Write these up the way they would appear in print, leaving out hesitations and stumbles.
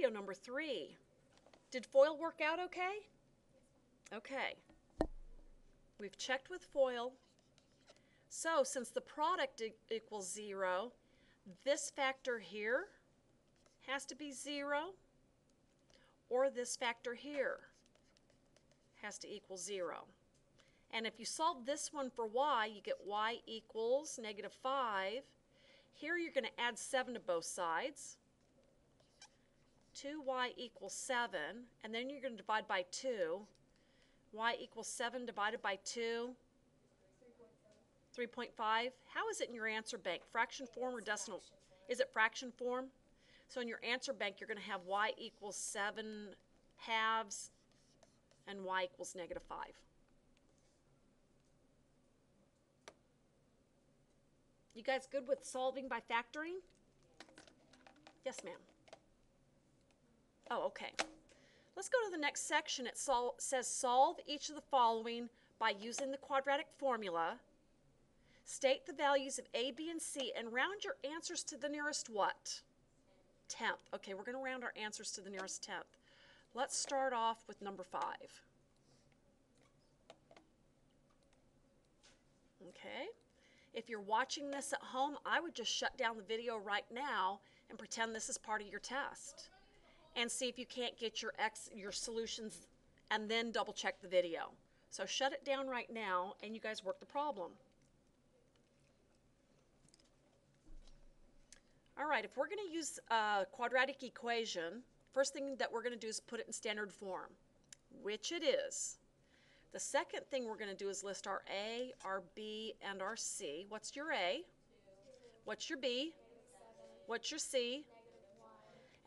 video number 3. Did FOIL work out okay? Okay. We've checked with FOIL. So since the product equals 0, this factor here has to be 0, or this factor here has to equal 0. And if you solve this one for y, you get y equals -5. Here you're going to add 7 to both sides. 2y equals 7, and then you're going to divide by 2. Y equals 7 divided by 2. 3.5. How is it in your answer bank? Fraction form or decimal? Is it fraction form? So in your answer bank, you're going to have y equals 7 halves and y equals -5. You guys good with solving by factoring? Yes, ma'am. Oh, okay. Let's go to the next section. It says solve each of the following by using the quadratic formula. State the values of a, b, and c, and round your answers to the nearest what? Tenth. Okay, we're going to round our answers to the nearest tenth. Let's start off with number 5. Okay. If you're watching this at home, I would just shut down the video right now and pretend this is part of your test. And see if you can't get your solutions and then double check the video. So shut it down right now and you guys work the problem. All right, if we're going to use a quadratic equation, first thing that we're going to do is put it in standard form, which it is. The second thing we're going to do is list our A, our B, and our C. What's your A? 2. What's your B? -7. What's your C? -1.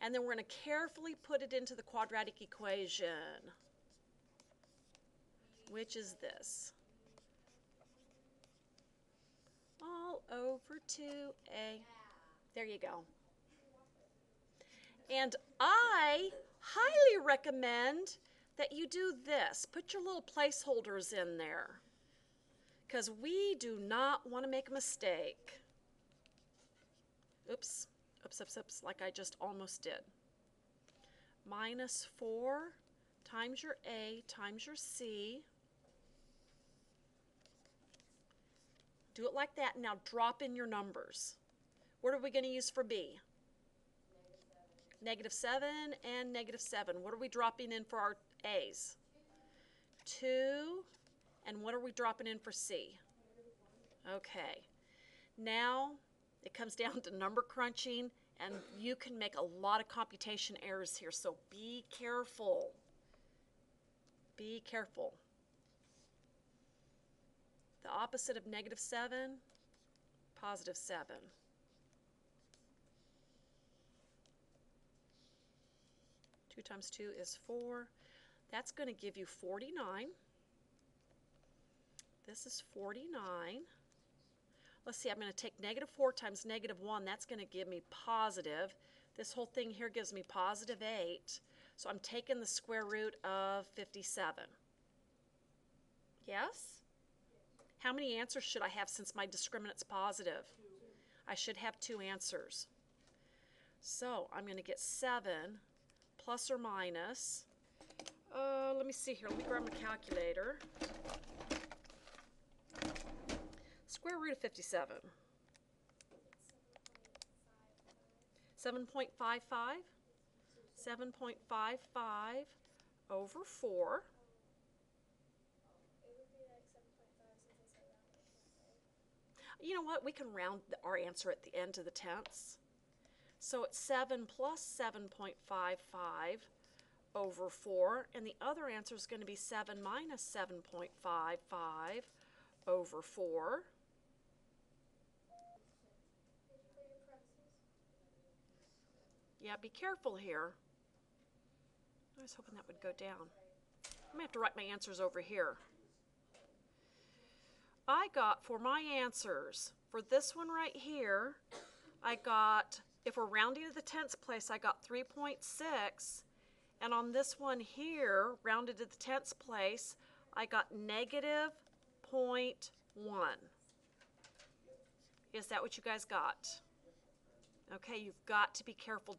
And then we're going to carefully put it into the quadratic equation, which is this. All over 2A. There you go. And I highly recommend that you do this. Put your little placeholders in there, because we do not want to make a mistake. Oops, oops, oops, oops, like I just almost did. -4 times your A times your C. Do it like that. Now drop in your numbers. What are we going to use for B? -7 and -7. What are we dropping in for our A's? 2. And what are we dropping in for C? Okay. Now it comes down to number crunching, and you can make a lot of computation errors here, so be careful. Be careful. The opposite of -7, +7. 2 times 2 is 4. That's going to give you 49. This is 49. Let's see, I'm going to take -4 times -1. That's going to give me positive. This whole thing here gives me +8. So I'm taking the square root of 57. Yes? How many answers should I have since my discriminant's positive? 2. I should have 2 answers. So I'm going to get 7 plus or minus, let me see here, let me grab my calculator. Square root of 57. 7.55. 7.55 over 4. It would be like 7.5 since it's around. You know what? We can round our answer at the end to the tenths. So it's 7 plus 7.55 over 4, and the other answer is going to be 7 minus 7.55 over 4. Yeah, be careful here. I was hoping that would go down. I'm going to have to write my answers over here. I got, for my answers, for this one right here, I got, if we're rounding to the tenths place, I got 3.6. And on this one here, rounded to the tenths place, I got -0.1. Is that what you guys got? Okay, you've got to be careful.